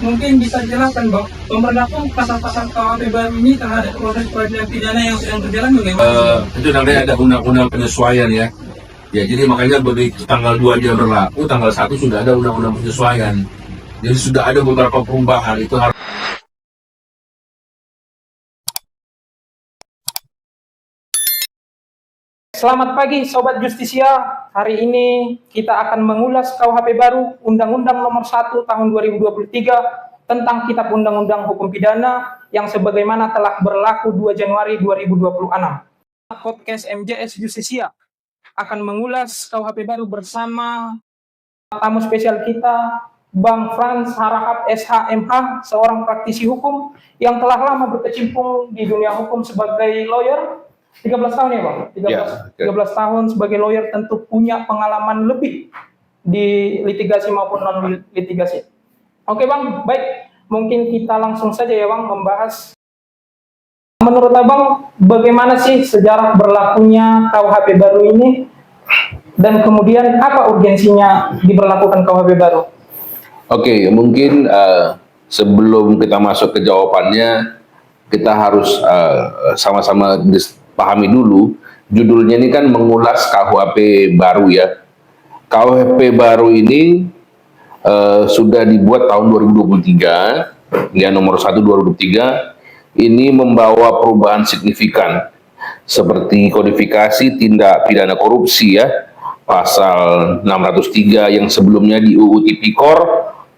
mungkin bisa dijelaskan Bang, pemberlakuan pasal-pasal KUHP baru ini terhadap proses peradilan pidana yang sedang berjalan bagaimana? Itu namanya ada undang-undang penyesuaian ya. Ya, jadi makanya begitu tanggal 2 dia berlaku, tanggal 1 sudah ada undang-undang penyesuaian. Jadi sudah ada beberapa perubahan itu harus. Selamat pagi Sobat Justisia. Hari ini kita akan mengulas KUHP baru Undang-Undang Nomor 1 Tahun 2023 tentang Kitab Undang-Undang Hukum Pidana yang sebagaimana telah berlaku 2 Januari 2026. Podcast MJS Justisia akan mengulas KUHP baru bersama tamu spesial kita, Bang Frans Harahap SHMH, seorang praktisi hukum yang telah lama berkecimpung di dunia hukum sebagai lawyer. 13 tahun ya Bang? 13 tahun sebagai lawyer, tentu punya pengalaman lebih di litigasi maupun non-litigasi. Oke Bang, baik. Mungkin kita langsung saja ya Bang membahas. Menurut Abang, bagaimana sih sejarah berlakunya KUHP baru ini? Dan kemudian apa urgensinya diberlakukan KUHP baru? Oke, mungkin sebelum kita masuk ke jawabannya, kita harus sama-sama pahami dulu, judulnya ini kan mengulas KUHP baru ya. KUHP baru ini sudah dibuat tahun 2023, ya nomor 1 2023, ini membawa perubahan signifikan seperti kodifikasi tindak pidana korupsi ya, pasal 603 yang sebelumnya di UU Tipikor,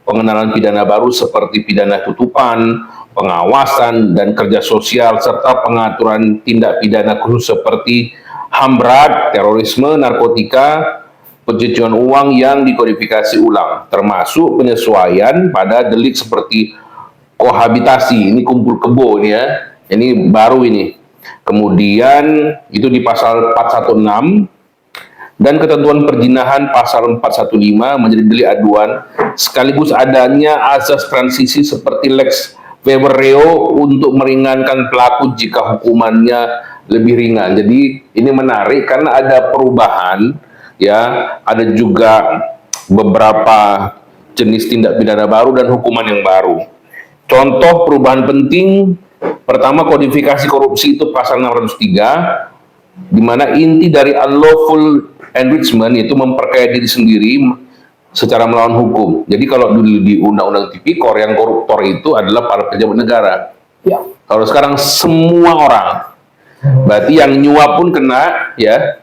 pengenalan pidana baru seperti pidana tutupan, pengawasan dan kerja sosial, serta pengaturan tindak pidana khusus seperti HAM berat, terorisme, narkotika, pencucian uang yang dikodifikasi ulang, termasuk penyesuaian pada delik seperti kohabitasi, ini kumpul kebo ini ya, ini baru ini. Kemudian itu di pasal 416 dan ketentuan perjinahan pasal 415 menjadi delik aduan, sekaligus adanya asas transisi seperti Lex Weber Reo untuk meringankan pelaku jika hukumannya lebih ringan. Jadi ini menarik karena ada perubahan ya, ada juga beberapa jenis tindak pidana baru dan hukuman yang baru. Contoh perubahan penting, pertama kodifikasi korupsi itu pasal 603, di mana inti dari unlawful enrichment itu memperkaya diri sendiri secara melawan hukum. Jadi kalau dulu di Undang-Undang Tipikor yang koruptor itu adalah para pejabat negara. Ya. Kalau sekarang semua orang, berarti yang nyuap pun kena, ya,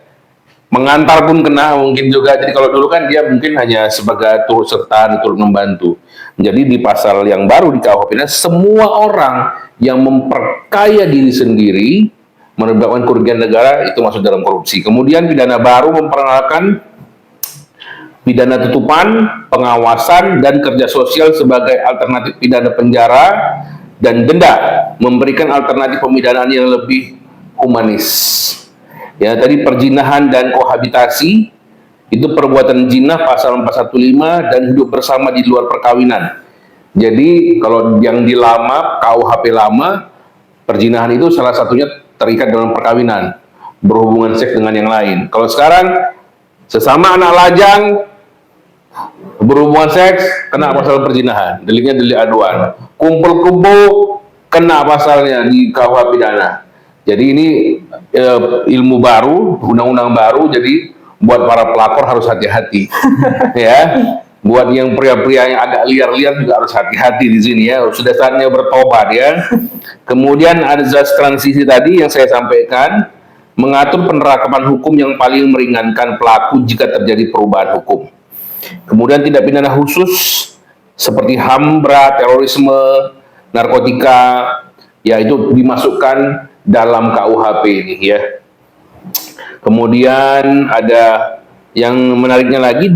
mengantar pun kena mungkin juga. Jadi kalau dulu kan dia mungkin hanya sebagai turut serta, turut membantu. Jadi di pasal yang baru di KUHP ini semua orang yang memperkaya diri sendiri menyebabkan kerugian negara itu masuk dalam korupsi. Kemudian pidana baru memperkenalkan pidana tutupan, pengawasan, dan kerja sosial sebagai alternatif pidana penjara dan denda, memberikan alternatif pemidanaan yang lebih humanis. Ya, tadi perjinahan dan kohabitasi itu perbuatan jinah pasal 415 dan hidup bersama di luar perkawinan. Jadi kalau yang di lama KUHP lama, perjinahan itu salah satunya terikat dalam perkawinan, berhubungan seks dengan yang lain. Kalau sekarang sesama anak lajang berhubungan seks kena pasal perjinahan, deliknya delik aduan. Kumpul kebo kena pasalnya di KUH pidana. Jadi ini ilmu baru, undang-undang baru, jadi buat para pelakor harus hati-hati. Ya, buat yang pria-pria yang agak liar-liar juga harus hati-hati di sini ya. Sudah saatnya bertobat ya. Kemudian ada azas transisi tadi yang saya sampaikan, mengatur penerapan hukum yang paling meringankan pelaku jika terjadi perubahan hukum. Kemudian tindak pidana khusus seperti HAM berat, terorisme, narkotika, ya itu dimasukkan dalam KUHP ini ya. Kemudian ada yang menariknya lagi,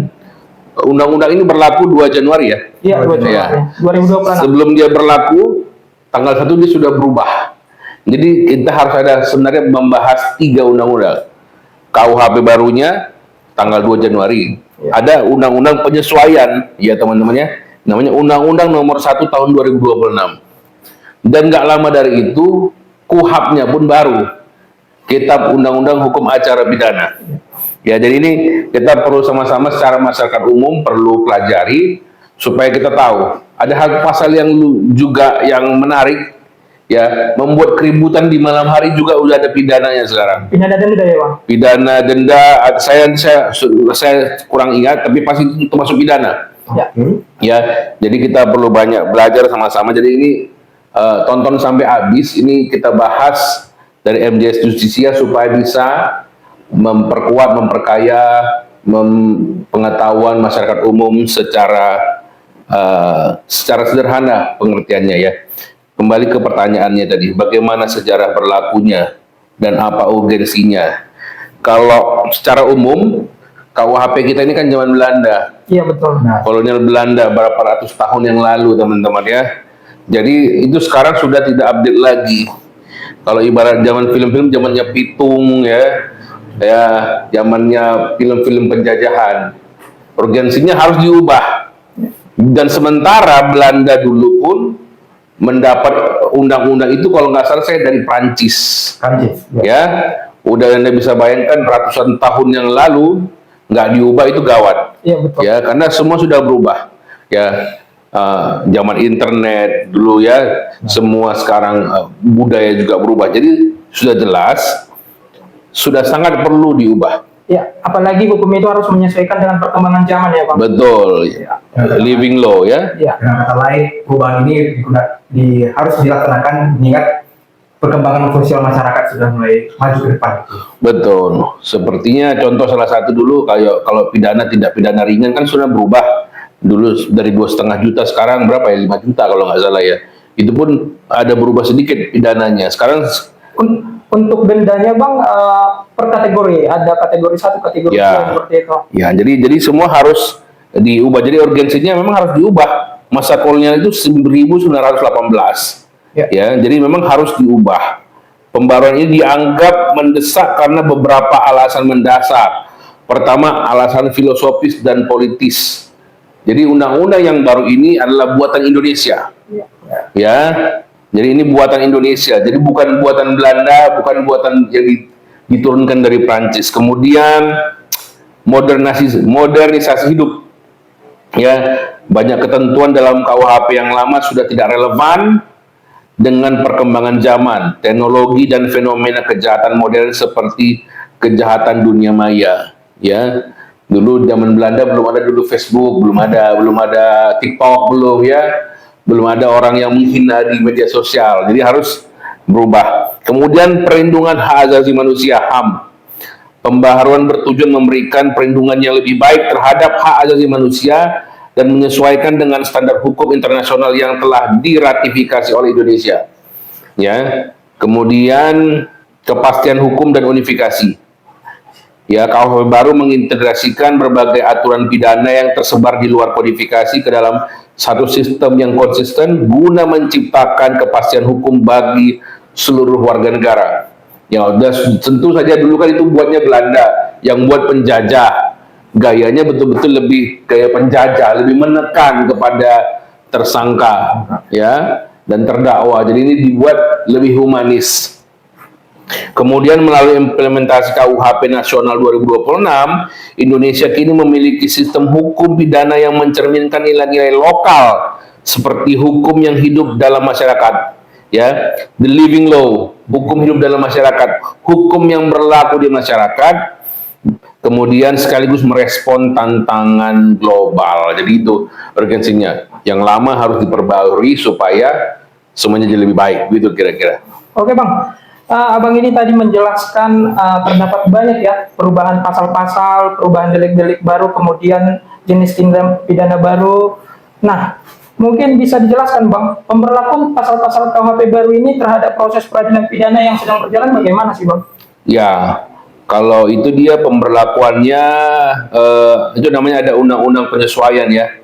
undang-undang ini berlaku 2 Januari ya? Iya, 2 Januari 2026. Sebelum dia berlaku, tanggal 1 dia sudah berubah. Jadi kita harus ada sebenarnya membahas 3 undang-undang. KUHP barunya tanggal 2 Januari. Ya. Ada undang-undang penyesuaian, ya teman-temannya, namanya Undang-Undang Nomor 1 Tahun 2026. Dan nggak lama dari itu, KUHP-nya pun baru. Kitab Undang-Undang Hukum Acara Pidana. Ya, jadi ini kita perlu sama-sama secara masyarakat umum perlu pelajari supaya kita tahu ada hal pasal yang juga yang menarik, ya, membuat keributan di malam hari juga udah ada pidananya sekarang. Pidana denda ya bang? Pidana denda, saya kurang ingat, tapi pasti itu termasuk pidana. Ya. Ya, jadi kita perlu banyak belajar sama-sama. Jadi ini tonton sampai habis. Ini kita bahas dari MJS Justisia supaya bisa memperkuat, memperkaya pengetahuan masyarakat umum secara sederhana pengertiannya ya. Kembali ke pertanyaannya tadi, bagaimana sejarah berlakunya dan apa urgensinya? Kalau secara umum, KUHP kita ini kan zaman Belanda. Iya betul. Kolonial Belanda berapa ratus tahun yang lalu, teman-teman ya. Jadi itu sekarang sudah tidak update lagi. Kalau ibarat zaman film-film, zamannya Pitung ya, zamannya film-film penjajahan. Urgensinya harus diubah. Dan sementara Belanda dulu pun mendapat undang-undang itu kalau nggak salah saya dari Prancis. Ya, udah Anda bisa bayangkan ratusan tahun yang lalu nggak diubah itu gawat. Iya betul. Ya, karena semua sudah berubah. Ya, zaman internet dulu ya, semua sekarang budaya juga berubah. Jadi sudah jelas, sudah sangat perlu diubah. Ya, apalagi hukum itu harus menyesuaikan dengan perkembangan zaman ya bang. Betul. Ya. Living law ya. Ya. Dengan kata lain, perubahan ini harus dilaksanakan mengingat perkembangan sosial masyarakat sudah mulai maju ke depan. Betul. Sepertinya contoh salah satu dulu kayak kalau pidana tidak pidana ringan kan sudah berubah. Dulu dari 2,5 juta sekarang berapa ya, 5 juta kalau nggak salah ya. Itu pun ada berubah sedikit pidananya. Sekarang untuk dendanya bang per kategori, ada kategori 1, kategori 2 seperti itu. Ya, jadi semua harus diubah. Jadi urgensinya memang harus diubah. Masa kolonial itu 1918. Ya, jadi memang harus diubah. Pembaruan ini dianggap mendesak karena beberapa alasan mendasar. Pertama, alasan filosofis dan politis. Jadi undang-undang yang baru ini adalah buatan Indonesia. Ya, jadi ini buatan Indonesia. Jadi bukan buatan Belanda, bukan buatan yang diturunkan dari Prancis. Kemudian modernisasi hidup. Ya, banyak ketentuan dalam KUHP yang lama sudah tidak relevan dengan perkembangan zaman, teknologi dan fenomena kejahatan modern seperti kejahatan dunia maya. Ya, dulu zaman Belanda belum ada dulu Facebook, belum ada TikTok, belum ada orang yang menghina di media sosial. Jadi harus berubah. Kemudian perlindungan hak asasi manusia (HAM). Pembaharuan bertujuan memberikan perlindungan yang lebih baik terhadap hak asasi manusia dan menyesuaikan dengan standar hukum internasional yang telah diratifikasi oleh Indonesia. Ya. Kemudian kepastian hukum dan unifikasi. Ya, KUHP baru mengintegrasikan berbagai aturan pidana yang tersebar di luar kodifikasi ke dalam satu sistem yang konsisten guna menciptakan kepastian hukum bagi seluruh warga negara. Ya, tentu saja dulu kan itu buatnya Belanda, yang buat penjajah. Gayanya betul-betul lebih gaya penjajah, lebih menekan kepada tersangka, ya, dan terdakwa. Jadi ini dibuat lebih humanis. Kemudian melalui implementasi KUHP Nasional 2026, Indonesia kini memiliki sistem hukum pidana yang mencerminkan nilai-nilai lokal seperti hukum yang hidup dalam masyarakat, ya, the living law, hukum hidup dalam masyarakat, hukum yang berlaku di masyarakat, kemudian sekaligus merespon tantangan global. Jadi itu urgensinya. Yang lama harus diperbarui supaya semuanya jadi lebih baik, gitu kira-kira. Oke bang. Abang ini tadi menjelaskan terdapat banyak ya perubahan pasal-pasal, perubahan delik-delik baru, kemudian jenis tindak pidana baru. Nah, mungkin bisa dijelaskan bang, pemberlakuan pasal-pasal KUHP baru ini terhadap proses peradilan pidana yang sedang berjalan bagaimana sih bang? Ya, kalau itu dia pemberlakuannya, itu namanya ada undang-undang penyesuaian ya.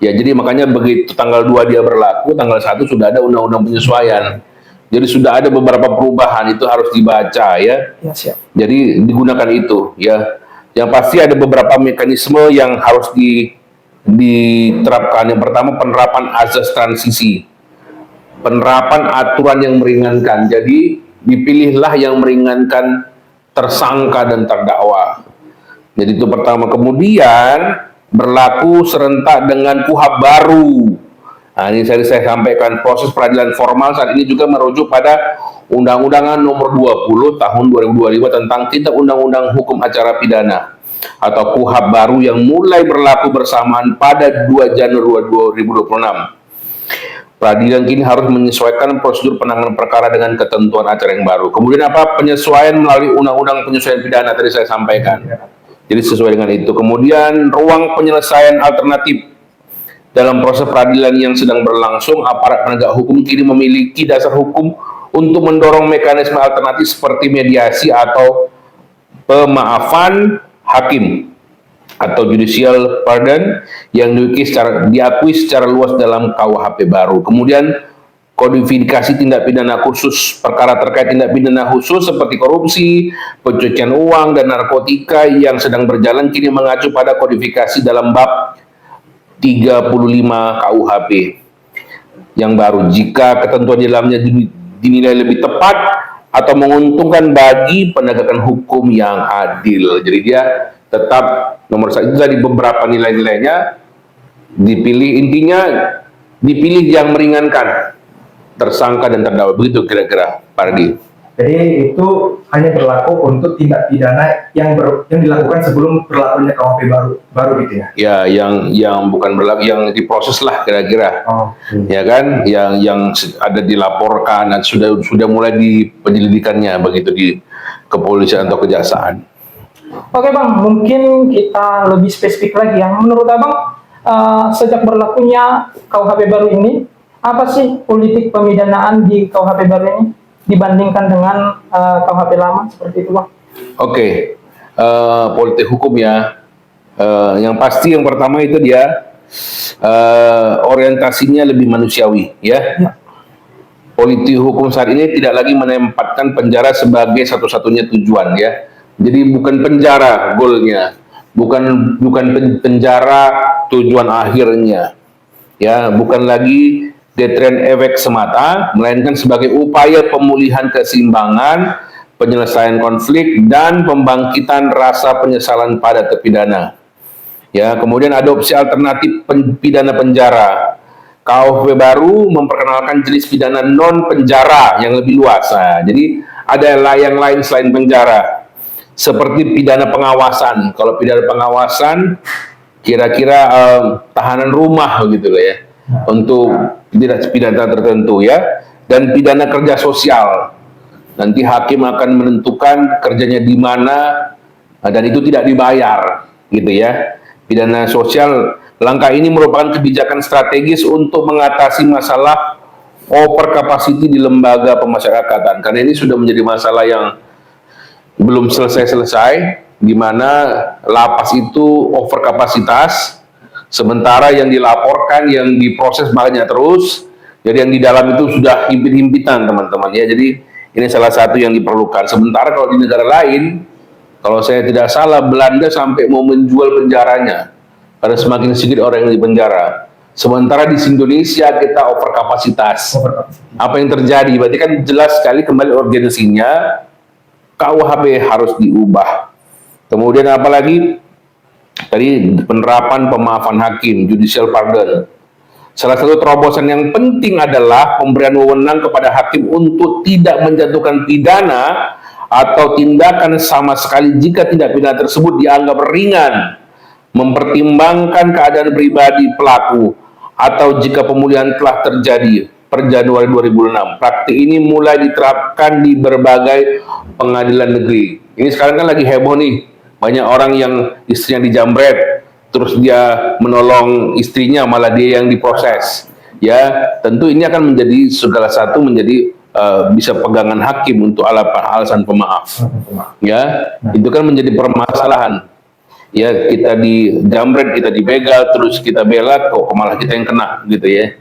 Ya, jadi makanya begitu tanggal 2 dia berlaku, tanggal 1 sudah ada undang-undang penyesuaian. Jadi sudah ada beberapa perubahan, itu harus dibaca ya. Ya, siap. Jadi digunakan itu ya. Yang pasti ada beberapa mekanisme yang harus diterapkan. Yang pertama, penerapan azas transisi. Penerapan aturan yang meringankan. Jadi dipilihlah yang meringankan tersangka dan terdakwa. Jadi itu pertama. Kemudian berlaku serentak dengan KUHP baru. Nah, ini saya sampaikan proses peradilan formal saat ini juga merujuk pada Undang-Undangan Nomor 20 Tahun 2025 tentang Kitab Undang-Undang Hukum Acara Pidana atau KUHP baru yang mulai berlaku bersamaan pada 2 Januari 2026. Peradilan kini harus menyesuaikan prosedur penanganan perkara dengan ketentuan acara yang baru. Kemudian apa? Penyesuaian melalui Undang-Undang Penyesuaian Pidana tadi saya sampaikan. Jadi sesuai dengan itu. Kemudian ruang penyelesaian alternatif dalam proses peradilan yang sedang berlangsung, aparat penegak hukum kini memiliki dasar hukum untuk mendorong mekanisme alternatif seperti mediasi atau pemaafan hakim atau judicial pardon yang diakui secara luas dalam KUHP baru. Kemudian kodifikasi tindak pidana khusus, perkara terkait tindak pidana khusus seperti korupsi, pencucian uang, dan narkotika yang sedang berjalan kini mengacu pada kodifikasi dalam bab 35 KUHP yang baru jika ketentuan di dalamnya dinilai lebih tepat atau menguntungkan bagi penegakan hukum yang adil. Jadi dia tetap nomor satu itu tadi beberapa nilai-nilainya dipilih, intinya dipilih yang meringankan tersangka dan terdakwa, begitu kira-kira Pak Ardi. Jadi itu hanya berlaku untuk tindak pidana yang dilakukan sebelum berlakunya KUHP baru gitu ya? Ya, yang bukan berlaku, yang diproses lah kira-kira. Ya kan, yang ada dilaporkan dan sudah mulai di penyelidikannya begitu di kepolisian atau kejaksaan. Oke Bang, mungkin kita lebih spesifik lagi. Yang menurut Abang, sejak berlakunya KUHP baru ini, apa sih politik pemidanaan di KUHP baru ini dibandingkan dengan KUHP lama seperti itu Bang? Oke, politik hukum ya. Yang pasti yang pertama itu dia orientasinya lebih manusiawi ya. Politik hukum saat ini tidak lagi menempatkan penjara sebagai satu-satunya tujuan ya. Jadi bukan penjara goalnya, bukan penjara tujuan akhirnya, ya, bukan lagi deterrent efek semata, melainkan sebagai upaya pemulihan keseimbangan, penyelesaian konflik, dan pembangkitan rasa penyesalan pada terpidana. Ya, kemudian adopsi alternatif pidana penjara. KUHP baru memperkenalkan jenis pidana non penjara yang lebih luas. Nah, jadi ada yang lain selain penjara. Seperti pidana pengawasan. Kalau pidana pengawasan kira-kira tahanan rumah gitu loh ya. Untuk tidak pidana tertentu ya. Dan pidana kerja sosial. Nanti hakim akan menentukan kerjanya di mana dan itu tidak dibayar gitu ya. Pidana sosial, langkah ini merupakan kebijakan strategis untuk mengatasi masalah over capacity di lembaga pemasyarakatan. Karena ini sudah menjadi masalah yang belum selesai-selesai, di mana lapas itu over kapasitas, sementara yang dilaporkan, yang diproses banyak terus, jadi yang di dalam itu sudah himpit-himpitan teman-teman ya. Jadi ini salah satu yang diperlukan. Sementara kalau di negara lain, kalau saya tidak salah, Belanda sampai mau menjual penjaranya karena semakin sedikit orang yang di penjara. Sementara di Indonesia kita over kapasitas. Apa yang terjadi? Berarti kan jelas sekali kembali urgensinya KUHP harus diubah. Kemudian apalagi tadi penerapan pemaafan hakim, judicial pardon. Salah satu terobosan yang penting adalah pemberian wewenang kepada hakim untuk tidak menjatuhkan pidana atau tindakan sama sekali jika tindak pidana tersebut dianggap ringan, mempertimbangkan keadaan pribadi pelaku, atau jika pemulihan telah terjadi per Januari 2006. Praktik ini mulai diterapkan di berbagai pengadilan negeri. Ini sekarang kan lagi heboh nih, banyak orang yang istrinya dijamret, terus dia menolong istrinya, malah dia yang diproses. Ya, tentu ini akan menjadi segala satu menjadi bisa pegangan hakim untuk alasan pemaaf. Ya, itu kan menjadi permasalahan. Ya, kita dijamret, kita dibegal, terus kita bela, kok malah kita yang kena gitu ya.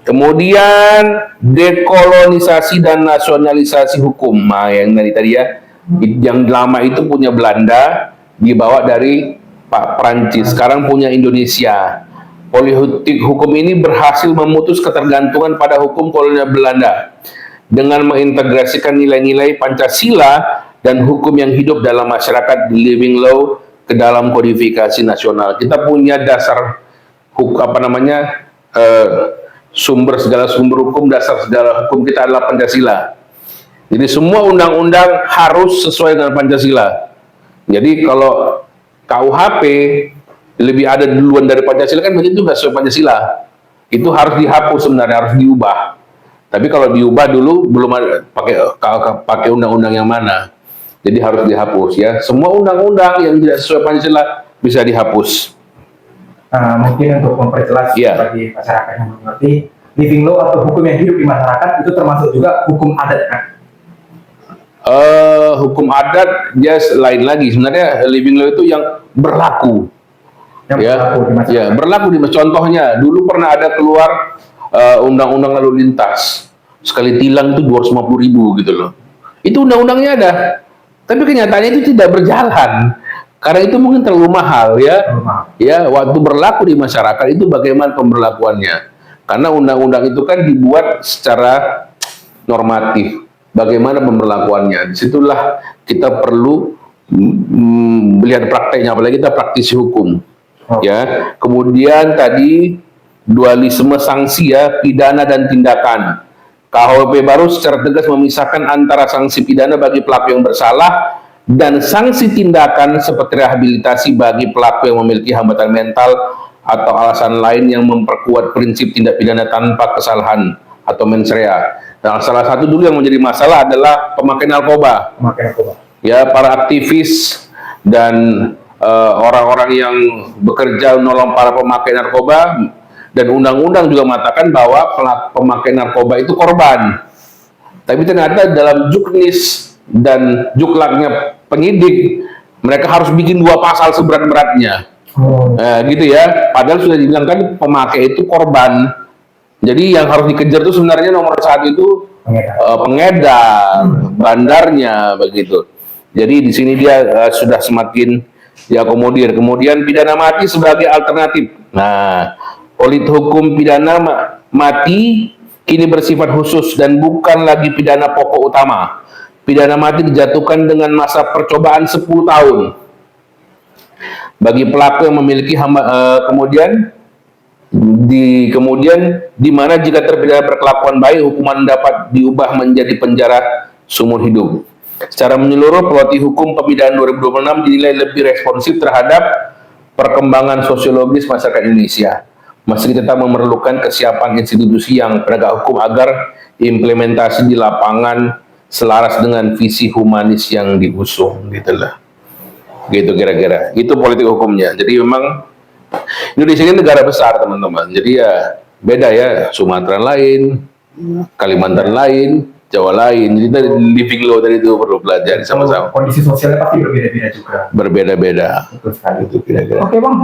Kemudian dekolonisasi dan nasionalisasi hukum. Nah, yang tadi ya, yang lama itu punya Belanda, dibawa dari Pak Prancis, sekarang punya Indonesia. Politik hukum ini berhasil memutus ketergantungan pada hukum kolonial Belanda dengan mengintegrasikan nilai-nilai Pancasila dan hukum yang hidup dalam masyarakat living law ke dalam kodifikasi nasional. Kita punya dasar segala sumber hukum, dasar segala hukum kita adalah Pancasila. Jadi semua undang-undang harus sesuai dengan Pancasila. Jadi kalau KUHP lebih ada duluan dari Pancasila kan begitu nggak sesuai Pancasila. Itu harus dihapus sebenarnya, harus diubah. Tapi kalau diubah dulu belum ada pakai undang-undang yang mana. Jadi harus dihapus ya. Semua undang-undang yang tidak sesuai Pancasila bisa dihapus. Mungkin untuk memperjelas bagi masyarakat yang mengerti, living law atau hukum yang hidup di masyarakat itu termasuk juga hukum adat kan? Hukum adat dia lain lagi. Sebenarnya living law itu yang berlaku. Berlaku di masyarakat. Contohnya dulu pernah ada keluar undang-undang lalu lintas. Sekali tilang itu 250.000 gitu loh. Itu undang-undangnya ada. Tapi kenyataannya itu tidak berjalan. Karena itu mungkin terlalu mahal ya. Ya, waktu berlaku di masyarakat itu bagaimana pemberlakuannya? Karena undang-undang itu kan dibuat secara normatif. Bagaimana pemberlakuannya? Disitulah kita perlu melihat prakteknya, apalagi kita praktisi hukum. Ya. Kemudian tadi dualisme sanksi ya, pidana dan tindakan. KUHP baru secara tegas memisahkan antara sanksi pidana bagi pelaku yang bersalah dan sanksi tindakan seperti rehabilitasi bagi pelaku yang memiliki hambatan mental atau alasan lain yang memperkuat prinsip tindak pidana tanpa kesalahan atau mens rea. Nah, salah satu dulu yang menjadi masalah adalah pemakai narkoba. Ya, para aktivis dan orang-orang yang bekerja menolong para pemakai narkoba, dan undang-undang juga mengatakan bahwa pemakai narkoba itu korban. Tapi ternyata dalam juknis dan juklaknya penyidik, mereka harus bikin 2 pasal seberat-beratnya. Gitu ya. Padahal sudah dibilang kan pemakai itu korban. Jadi yang harus dikejar itu sebenarnya nomor 1 itu pengedar, bandarnya begitu. Jadi di sini dia sudah semakin diakomodir. Kemudian pidana mati sebagai alternatif. Nah, politik hukum pidana mati kini bersifat khusus dan bukan lagi pidana pokok utama. Pidana mati dijatuhkan dengan masa percobaan 10 tahun. Bagi pelaku yang memiliki kemudian di mana jika terpidana berkelakuan baik, hukuman dapat diubah menjadi penjara seumur hidup. Secara menyeluruh, politik hukum pemidana 2026 dinilai lebih responsif terhadap perkembangan sosiologis masyarakat Indonesia. Meski tetap memerlukan kesiapan institusi yang penegak hukum agar implementasi di lapangan selaras dengan visi humanis yang diusung, gitulah. Gitu kira-kira. Itu politik hukumnya. Jadi memang Indonesia ini negara besar, teman-teman. Jadi ya beda ya, Sumatera lain, Kalimantan lain, Jawa lain. Jadi dari living law tadi itu perlu belajar sama-sama. Kondisi sosialnya pasti berbeda-beda juga. Berbeda-beda. Betul sekali itu kira-kira. Oke Bang,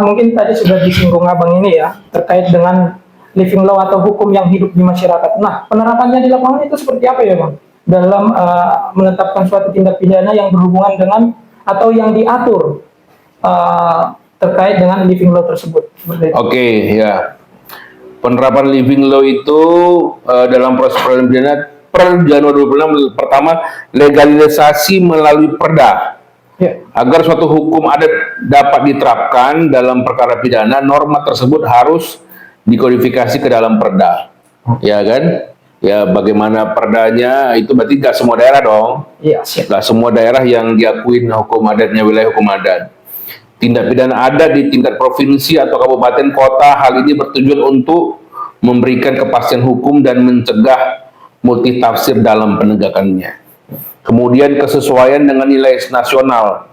mungkin tadi sudah disinggung Abang ini ya, terkait dengan living law atau hukum yang hidup di masyarakat. Nah, penerapannya di lapangan itu seperti apa ya Bang? Dalam menetapkan suatu tindak pidana yang berhubungan dengan atau yang diatur terkait dengan living law tersebut. Oke, ya. Penerapan living law itu dalam proses peradilan pidana per Januari 2026 pertama legalisasi melalui perda. Agar suatu hukum adat dapat diterapkan dalam perkara pidana, norma tersebut harus dikodifikasi ke dalam perda. Ya kan? Ya, bagaimana perdanya itu berarti nggak semua daerah dong. Iya, siap. Nggak semua daerah yang diakuin hukum adatnya wilayah hukum adat. Tindak pidana adat di tingkat provinsi atau kabupaten kota, hal ini bertujuan untuk memberikan kepastian hukum dan mencegah multitafsir dalam penegakannya. Kemudian kesesuaian dengan nilai nasional.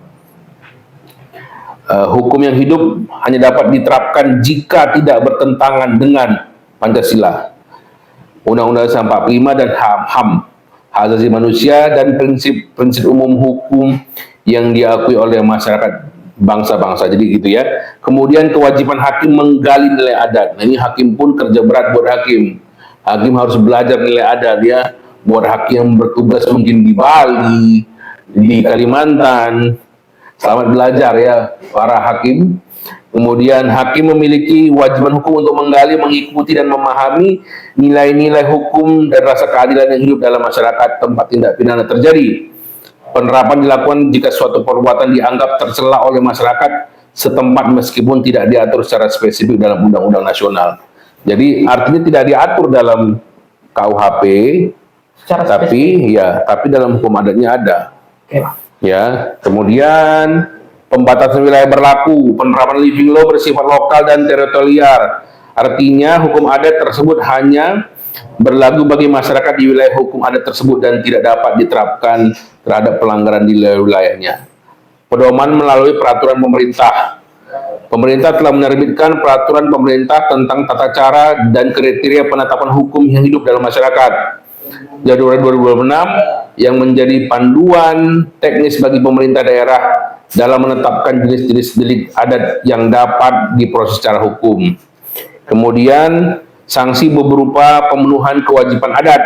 Hukum yang hidup hanya dapat diterapkan jika tidak bertentangan dengan Pancasila, Undang-Undang 45 dan HAM, hak asasi manusia, dan prinsip-prinsip umum hukum yang diakui oleh masyarakat bangsa-bangsa. Jadi gitu ya. Kemudian kewajiban hakim menggali nilai adat. Nah, ini hakim pun kerja berat buat hakim. Hakim harus belajar nilai adat ya. Buat hakim yang bertugas mungkin di Bali, di Kalimantan. Selamat belajar ya para hakim. Kemudian hakim memiliki kewajiban hukum untuk menggali, mengikuti dan memahami nilai-nilai hukum dan rasa keadilan yang hidup dalam masyarakat tempat tindak pidana terjadi. Penerapan dilakukan jika suatu perbuatan dianggap tercela oleh masyarakat setempat meskipun tidak diatur secara spesifik dalam undang-undang nasional. Jadi artinya tidak diatur dalam KUHP, Secara tapi dalam hukum adatnya ada. Oke, Bang. Ya, kemudian pembatasan wilayah berlaku, penerapan living law bersifat lokal dan teritorial. Artinya hukum adat tersebut hanya berlaku bagi masyarakat di wilayah hukum adat tersebut dan tidak dapat diterapkan terhadap pelanggaran di wilayahnya. Pedoman melalui peraturan pemerintah. Pemerintah telah menerbitkan peraturan pemerintah tentang tata cara dan kriteria penetapan hukum yang hidup dalam masyarakat. Januari 2026 yang menjadi panduan teknis bagi pemerintah daerah dalam menetapkan jenis-jenis delik adat yang dapat diproses secara hukum. Kemudian sanksi berupa pemenuhan kewajiban adat.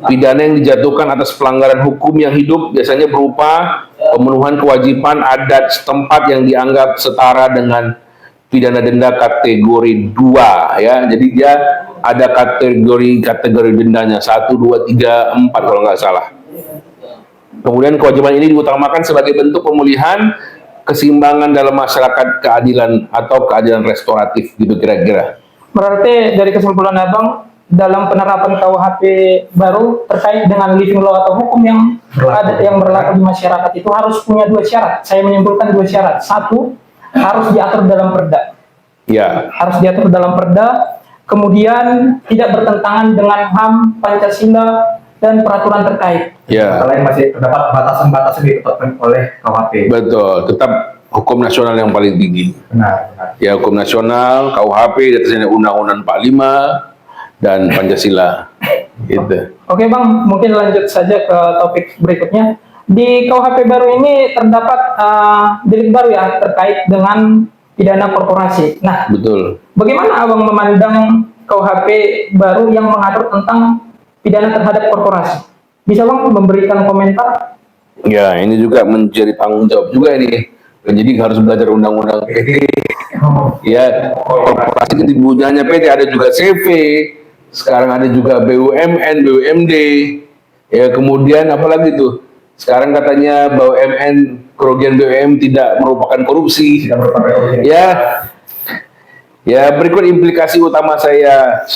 Pidana yang dijatuhkan atas pelanggaran hukum yang hidup biasanya berupa pemenuhan kewajiban adat setempat yang dianggap setara dengan pidana denda kategori 2 ya. Jadi dia ada kategori dendanya 1, 2, 3, 4 kalau nggak salah. Kemudian kewajiban ini diutamakan sebagai bentuk pemulihan keseimbangan dalam masyarakat, keadilan atau keadilan restoratif gitu kira-kira. Berarti dari kesimpulan Abang, dalam penerapan KUHP baru terkait dengan living law atau hukum yang berlaku di masyarakat itu harus punya 2 syarat. Saya menyimpulkan 2 syarat. 1, harus diatur dalam perda. Ya. Harus diatur dalam perda. Kemudian tidak bertentangan dengan HAM, Pancasila, dan peraturan terkait. Ya. Lain masih terdapat batasan-batasan ditetapkan oleh KUHP. Betul. Tetap hukum nasional yang paling tinggi. Benar. Ya, hukum nasional, KUHP, di atasnya Undang-Undang 45 dan Pancasila. Gitu. Oke Bang, mungkin lanjut saja ke topik berikutnya. Di KUHP baru ini terdapat delik baru ya terkait dengan pidana korporasi. Nah, Betul. bagaimana Abang memandang KUHP baru yang mengatur tentang pidana terhadap korporasi? Bisa Bang memberikan komentar? Ya, ini juga menjadi tanggung jawab juga ini. Penyidik harus belajar undang-undang PT. Ya, korporasi itu bunyinya PT, ada juga CV. Sekarang ada juga BUMN, BUMD. Ya, kemudian apalagi tuh? Sekarang katanya BUMN, kerugian BUMN tidak merupakan korupsi. Ya, ya berikut implikasi utama saya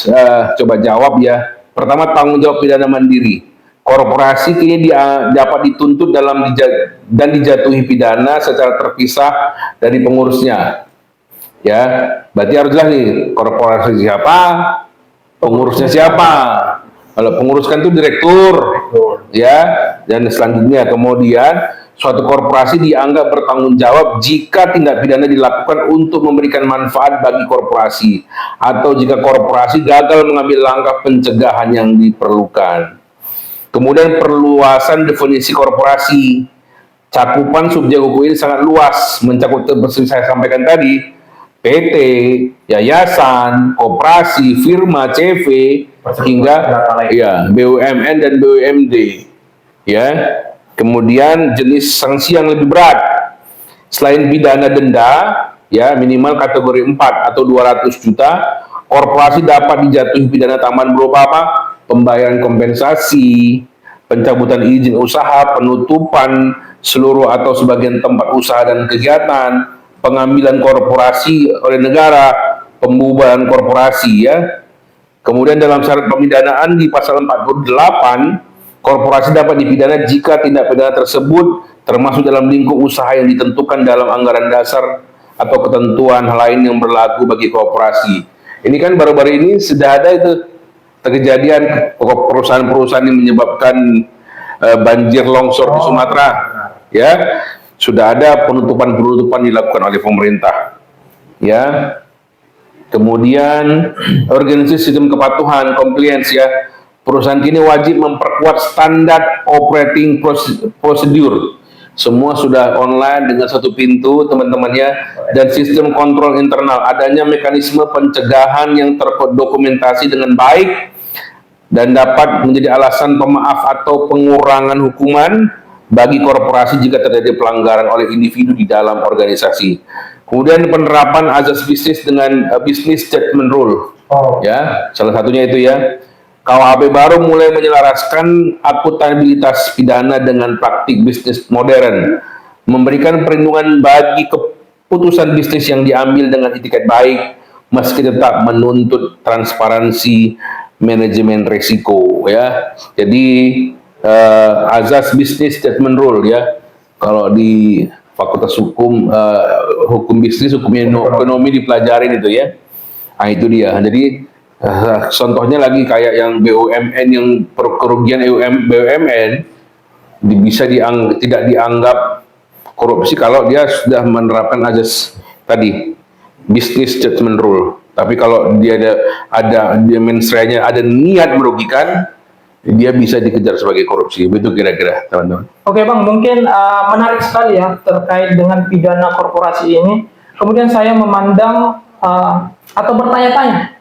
coba jawab ya. Pertama, tanggung jawab pidana mandiri. Korporasi kini dapat dituntut dan dijatuhi pidana secara terpisah dari pengurusnya. Ya, berarti harus jelas nih korporasi siapa, pengurusnya siapa. Kalau pengurus kan itu direktur, ya, dan selanjutnya kemudian suatu korporasi dianggap bertanggung jawab jika tindak pidana dilakukan untuk memberikan manfaat bagi korporasi atau jika korporasi gagal mengambil langkah pencegahan yang diperlukan. Kemudian perluasan definisi korporasi. Cakupan subjek hukum ini sangat luas, mencakup seperti saya sampaikan tadi, PT, yayasan, koperasi, firma, CV, hingga ya BUMN dan BUMD. Ya. Kemudian jenis sanksi yang lebih berat. Selain pidana denda, ya minimal kategori 4 atau 200 juta, korporasi dapat dijatuhi pidana tambahan berupa apa? Pembayaran kompensasi, pencabutan izin usaha, penutupan seluruh atau sebagian tempat usaha dan kegiatan, pengambilan korporasi oleh negara, pembubaran korporasi ya. Kemudian dalam syarat pemidanaan di pasal 48, korporasi dapat dipidana jika tindak pidana tersebut termasuk dalam lingkup usaha yang ditentukan dalam anggaran dasar atau ketentuan lain yang berlaku bagi korporasi. Ini kan baru-baru ini sudah ada itu kejadian perusahaan-perusahaan yang menyebabkan banjir longsor di Sumatera, ya sudah ada penutupan dilakukan oleh pemerintah, ya. Kemudian organisasi sistem kepatuhan compliance ya, perusahaan kini wajib memperkuat standar operating procedure. Semua sudah online dengan satu pintu teman-temannya, dan sistem kontrol internal. Adanya mekanisme pencegahan yang terdokumentasi dengan baik dan dapat menjadi alasan pemaaf atau pengurangan hukuman bagi korporasi jika terjadi pelanggaran oleh individu di dalam organisasi. Kemudian penerapan azas bisnis dengan business judgment rule. Ya, salah satunya itu ya. KUHP baru mulai menyelaraskan akuntabilitas pidana dengan praktik bisnis modern, memberikan perlindungan bagi keputusan bisnis yang diambil dengan etiket baik, meski tetap menuntut transparansi manajemen risiko ya. Jadi azas business judgment rule ya. Kalau di Fakultas Hukum, hukum bisnis, hukum ekonomi dipelajarin itu ya. Nah itu dia. Jadi contohnya lagi kayak yang BUMN, yang kerugian BUMN bisa tidak dianggap korupsi kalau dia sudah menerapkan azas tadi business judgment rule. Tapi kalau dia ada mens rea-nya, ada niat merugikan, dia bisa dikejar sebagai korupsi. Begitu kira-kira, teman-teman. Oke Bang, mungkin menarik sekali ya terkait dengan pidana korporasi ini. Kemudian saya memandang atau bertanya-tanya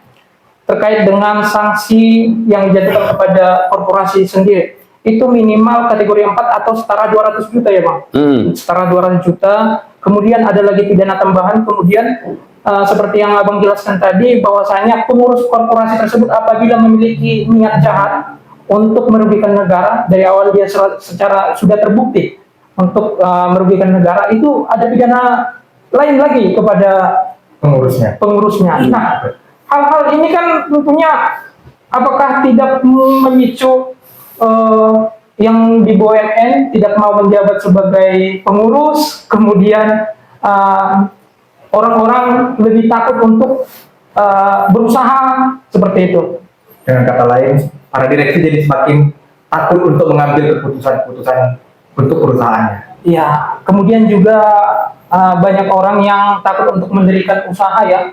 terkait dengan sanksi yang dijatuhkan kepada korporasi sendiri. Itu minimal kategori 4 atau setara 200 juta ya Bang? Setara 200 juta. Kemudian ada lagi pidana tambahan. Kemudian seperti yang Abang jelaskan tadi, bahwasanya pengurus korporasi tersebut apabila memiliki niat jahat untuk merugikan negara, dari awal dia secara sudah terbukti untuk merugikan negara, itu ada pidana lain lagi kepada pengurusnya. Nah, hal-hal ini kan tentunya apakah tidak memicu yang di BUMN tidak mau menjabat sebagai pengurus, kemudian orang-orang lebih takut untuk berusaha seperti itu. Dengan kata lain, para direksi jadi semakin takut untuk mengambil keputusan-keputusan untuk perusahaannya. Iya, kemudian juga banyak orang yang takut untuk mendirikan usaha ya,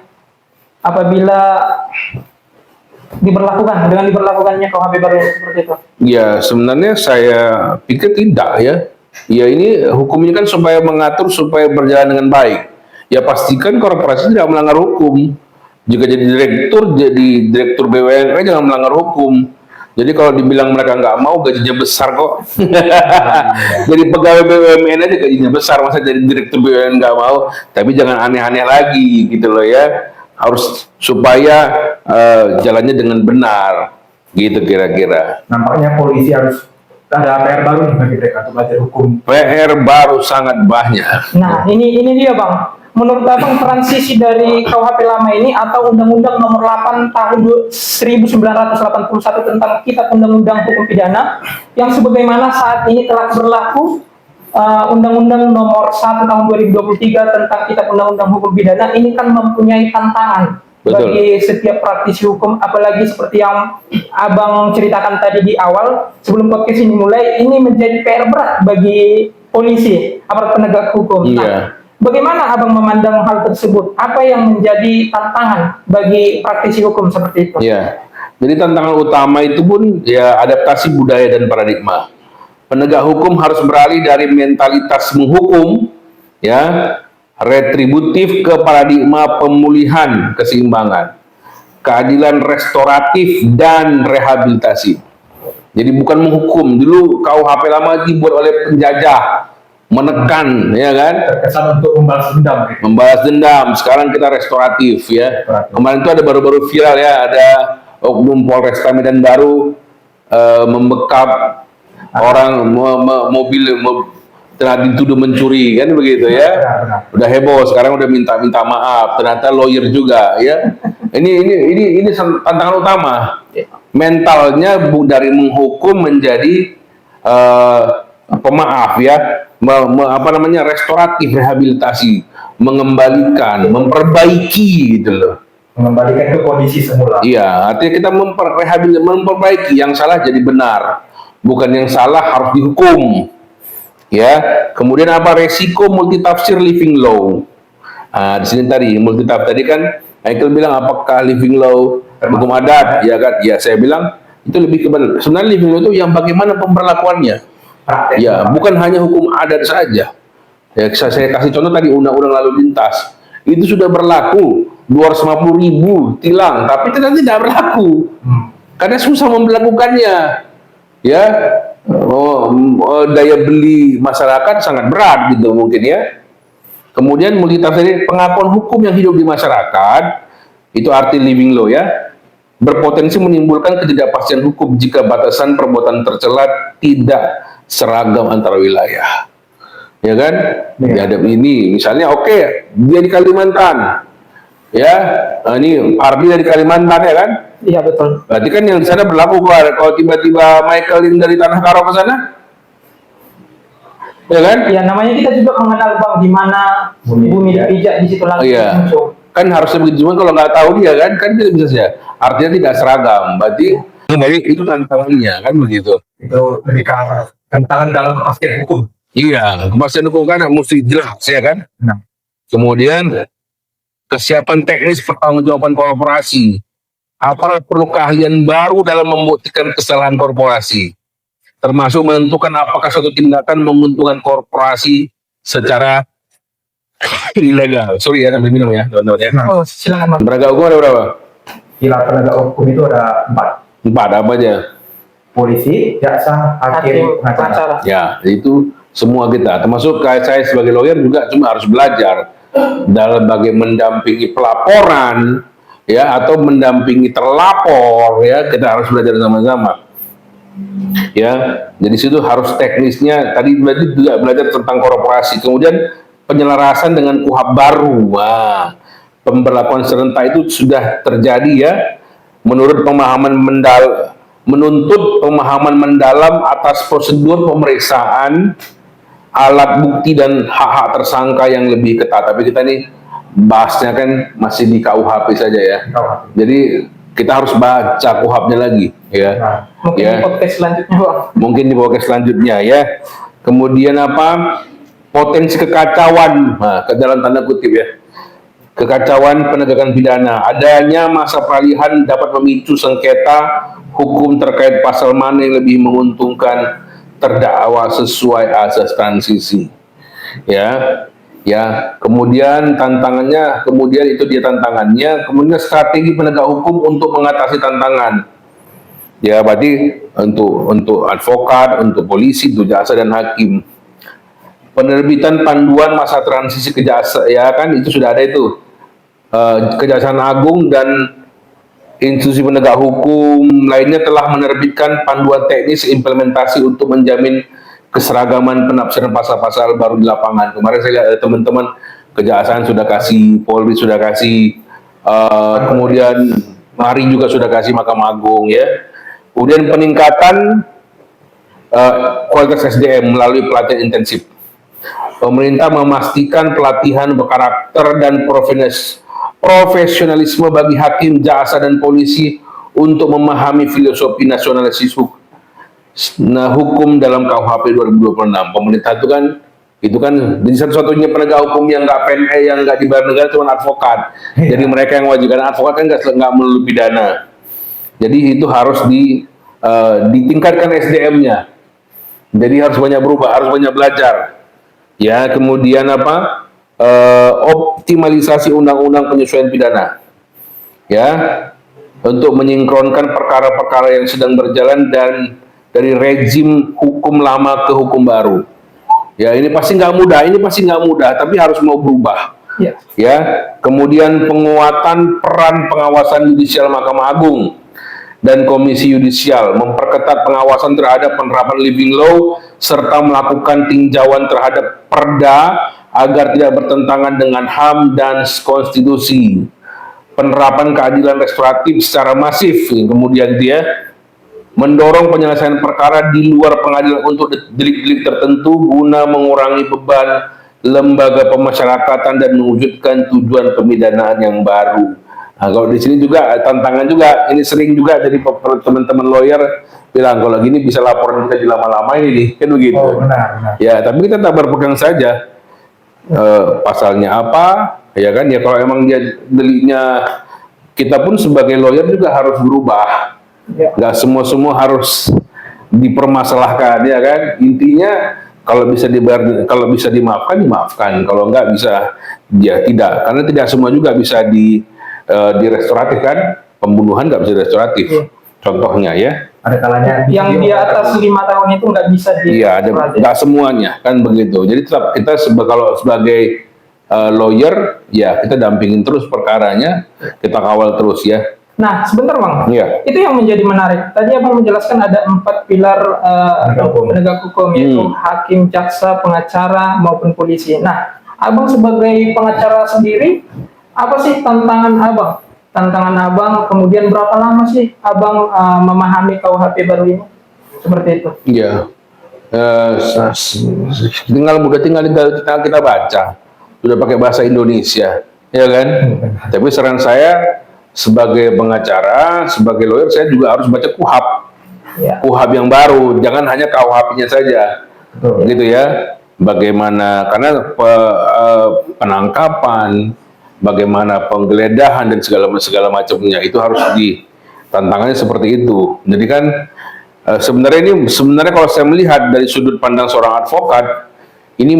apabila dengan diberlakukannya KUHP baru seperti itu. Ya, sebenarnya saya pikir tidak ya. Ya ini hukumnya kan supaya mengatur supaya berjalan dengan baik. Ya pastikan korporasi tidak melanggar hukum. Jika jadi direktur BUMN jangan melanggar hukum. Jadi kalau dibilang mereka nggak mau, gajinya besar kok. Jadi pegawai BUMN aja gajinya besar, masa jadi direktur BUMN nggak mau. Tapi jangan aneh-aneh lagi gitu loh ya. Harus supaya jalannya dengan benar, gitu kira-kira. Nampaknya polisi harus ada PR baru nih bagi mereka untuk belajar hukum. PR baru sangat banyak. Nah, ini dia Bang. Menurut Abang, transisi dari KUHP lama ini atau Undang-Undang Nomor 8 Tahun 1981 tentang Kitab Undang-Undang Hukum Pidana yang sebagaimana saat ini telah berlaku, Undang-Undang Nomor 1 Tahun 2023 tentang Kitab Undang-Undang Hukum Pidana ini kan mempunyai tantangan. Betul. Bagi setiap praktisi hukum, apalagi seperti yang Abang ceritakan tadi di awal sebelum podcast ini mulai, ini menjadi PR berat bagi polisi, aparat penegak hukum. Iya. Nah, bagaimana Abang memandang hal tersebut? Apa yang menjadi tantangan bagi praktisi hukum seperti itu? Iya. Jadi tantangan utama itu pun ya adaptasi budaya dan paradigma. Penegak hukum harus beralih dari mentalitas menghukum, ya, retributif ke paradigma pemulihan keseimbangan, keadilan restoratif dan rehabilitasi. Jadi bukan menghukum. Dulu KUHP lama dibuat oleh penjajah, menekan, ya kan? Terkesan untuk membalas dendam. Gitu. Membalas dendam. Sekarang kita restoratif, ya. Kemarin itu ada baru-baru viral ya, ada oknum Polresta Medan Baru membekap orang mobil telah dituduh mencuri, kan begitu ya. Udah heboh, sekarang udah minta maaf. Ternyata lawyer juga, ya. Ini tantangan utama. Mentalnya dari menghukum menjadi pemaaf, ya. Restoratif, rehabilitasi, mengembalikan, memperbaiki gitu loh. Mengembalikan ke kondisi semula. Iya, artinya kita memperbaiki yang salah jadi benar, bukan yang salah harus dihukum. Ya, kemudian apa resiko multitafsir living law? Di sini tadi multitafsir tadi kan Michael bilang apakah living law hukum adat? Ya kan? Ya saya bilang itu lebih ke sebenarnya living law itu yang bagaimana pemberlakuannya. Ya, bukan hanya hukum adat saja. Ya, saya kasih contoh tadi undang-undang lalu lintas itu sudah berlaku 250.000 tilang, tapi ternyata tidak berlaku karena susah memperlakukannya. Ya. Daya beli masyarakat sangat berat gitu mungkin ya. Kemudian multitafsir pengakuan hukum yang hidup di masyarakat itu arti living law ya, berpotensi menimbulkan ketidakpastian hukum jika batasan perbuatan tercela tidak seragam antar wilayah, ya kan? Ya. Ini misalnya dia di Kalimantan Ya, ini Ardi dari Kalimantan ya kan? Iya betul. Berarti kan yang di sana berlaku kalau tiba-tiba Michael yang dari Tanah Karo ke sana, ya kan? Ya namanya kita juga mengenal Bang di mana bumi dipijak di situ Oh langsung iya, muncul. kan harusnya begitu. Cuman kalau nggak tahu dia kan tidak bisa saja. Artinya tidak seragam. Berarti itu tantangannya kan begitu. Itu lebih ke arah tantangan dalam aspek hukum. Iya, kepastian hukum kan mesti jelas ya kan. Nah, Kemudian kesiapan teknis pertanggungjawaban korporasi. Aparat perlu keahlian baru dalam membuktikan kesalahan korporasi, termasuk menentukan apakah suatu tindakan menguntungkan korporasi secara ilegal. Sorry ya, sambil minum ya, teman-teman ya. Oh silakan Bang. Penegak hukum ada berapa? pilar penegak hukum itu ada 4. 4 apa aja? Polisi, jaksa, hakim, pengacara. pengacara. Ya, itu semua kita, termasuk kayak saya sebagai lawyer juga cuma harus belajar dalam bagaimana mendampingi pelaporan, ya, atau mendampingi terlapor, ya, kita harus belajar sama-sama. Ya, jadi situ harus teknisnya. Tadi berarti juga belajar tentang korporasi, kemudian penyelarasan dengan KUHP baru. Wah, pemberlakuan serentak itu sudah terjadi ya, menurut pemahaman menuntut pemahaman mendalam atas prosedur pemeriksaan alat bukti dan hak-hak tersangka yang lebih ketat. Tapi kita nih bahasnya kan masih di KUHP saja ya. Jadi kita harus baca KUHP-nya lagi ya. Mungkin Ya. di podcast selanjutnya Bang. Mungkin di podcast selanjutnya ya. Kemudian apa? Potensi kekacauan, nah, ke dalam tanda kutip ya. Kekacauan penegakan pidana. Adanya masa peralihan dapat memicu sengketa hukum terkait pasal mana yang lebih menguntungkan terdakwa sesuai asas transisi. Ya. Ya, kemudian tantangannya, kemudian itu dia tantangannya, kemudian strategi penegak hukum untuk mengatasi tantangan. Ya, berarti untuk advokat, untuk polisi, untuk jaksa dan hakim. Penerbitan panduan masa transisi kejaksaan, ya kan itu sudah ada itu. Kejaksaan Agung dan institusi penegak hukum lainnya telah menerbitkan panduan teknis implementasi untuk menjamin keseragaman penafsiran pasal-pasal baru di lapangan. Kemarin saya lihat teman-teman kejaksaan sudah kasih, Polri sudah kasih, kemudian Mari juga sudah kasih, Mahkamah Agung ya. Kemudian peningkatan kualitas SDM melalui pelatihan intensif. Pemerintah memastikan pelatihan berkarakter dan profesionalisme bagi hakim, jaksa, dan polisi untuk memahami filosofi nasionalisme hukum dalam KUHP 2026. Pemerintah itu kan jadi satu-satunya penegak hukum yang nggak PNE, yang nggak dibayar negara cuma advokat. Jadi mereka yang wajib, karena advokat kan nggak melulu pidana. Jadi itu harus ditingkatkan SDM-nya. Jadi harus banyak berubah, harus banyak belajar. Ya, kemudian apa? Optimalisasi undang-undang penyesuaian pidana. Ya, untuk menyinkronkan perkara-perkara yang sedang berjalan dan dari rezim hukum lama ke hukum baru. Ya, ini pasti nggak mudah, tapi harus mau berubah. Ya. Ya, kemudian penguatan peran pengawasan yudisial Mahkamah Agung dan Komisi Yudisial, memperketat pengawasan terhadap penerapan living law serta melakukan tinjauan terhadap perda agar tidak bertentangan dengan HAM dan konstitusi. Penerapan keadilan restoratif secara masif, kemudian dia mendorong penyelesaian perkara di luar pengadilan untuk delik-delik tertentu guna mengurangi beban lembaga pemasyarakatan dan mewujudkan tujuan pemidanaan yang baru. Nah, kalau di sini juga tantangan juga, ini sering juga jadi teman-teman lawyer bilang kalau gini bisa laporan kita dilama-lama ini nih, kan begitu. Oh, benar. Ya, tapi kita tak berpegang saja pasalnya apa, ya kan? Ya kalau emang dia deliknya, kita pun sebagai lawyer juga harus berubah. Ya. Nggak semua harus dipermasalahkan, ya kan? Intinya kalau bisa dibayar, kalau bisa dimaafkan, kalau nggak bisa ya tidak, karena tidak semua juga bisa di restoratif kan, pembunuhan nggak bisa di restoratif. Ya. Contohnya ya. Ada kalanya Yang di atas 5 tahun itu nggak bisa di. Iya, nggak semuanya kan begitu. Jadi tetap kita kalau sebagai lawyer ya kita dampingin terus perkaranya, kita kawal terus ya. Nah, sebentar Bang. Iya. Itu yang menjadi menarik. Tadi Abang menjelaskan ada 4 pilar penegak hukum, yaitu hakim, jaksa, pengacara, maupun polisi. Nah, Abang sebagai pengacara sendiri, Apa sih tantangan abang? Tantangan abang, kemudian berapa lama sih abang memahami KUHP baru ini? Seperti itu. Iya. Tinggal kita baca. Sudah pakai bahasa Indonesia, ya kan? Tapi saran saya sebagai pengacara, sebagai lawyer, saya juga harus baca KUHP. Ya. KUHP yang baru, jangan hanya KUHP-nya saja. Betul. Gitu ya. Bagaimana karena penangkapan, bagaimana penggeledahan dan segala macamnya itu harus tantangannya seperti itu. Jadi kan sebenarnya kalau saya melihat dari sudut pandang seorang advokat, ini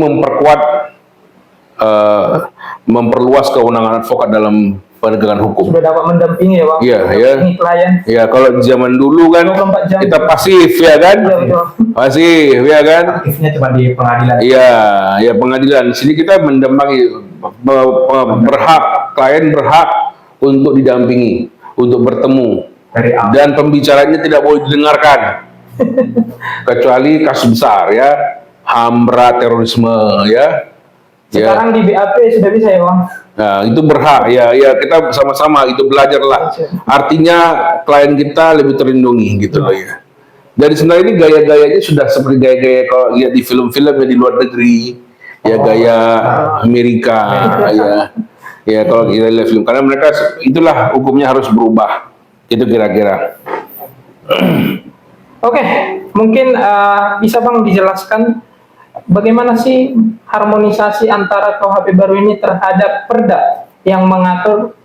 memperluas kewenangan advokat dalam penegakan hukum. Sudah dapat mendampingi ya bang? Iya, ya. Ini klien. Ya, kalau zaman dulu kan 24 jam. kita pasif ya kan? Iya, betul. Pasif ya kan? Aktifnya cuma di pengadilan. Iya, ya pengadilan. Sini kita mendampingi, klien berhak untuk didampingi, untuk bertemu. Dari awal. Dan pembicaranya tidak boleh didengarkan. Kecuali kasus besar ya, HAM berat, terorisme ya. Sekarang di BAP sudah bisa ya bang? Nah, itu berhak ya, kita sama-sama itu belajarlah. Artinya klien kita lebih terlindungi gitu loh ya. Dari sebenarnya ini gaya-gayanya sudah seperti gaya-gaya kalau lihat di film-film ya di luar negeri, ya gaya Amerika ya. Ya kalau kita lihat film, karena mereka itulah hukumnya harus berubah. Itu kira-kira. Oke, mungkin bisa bang dijelaskan bagaimana sih harmonisasi antara KUHP baru ini terhadap perda yang mengatur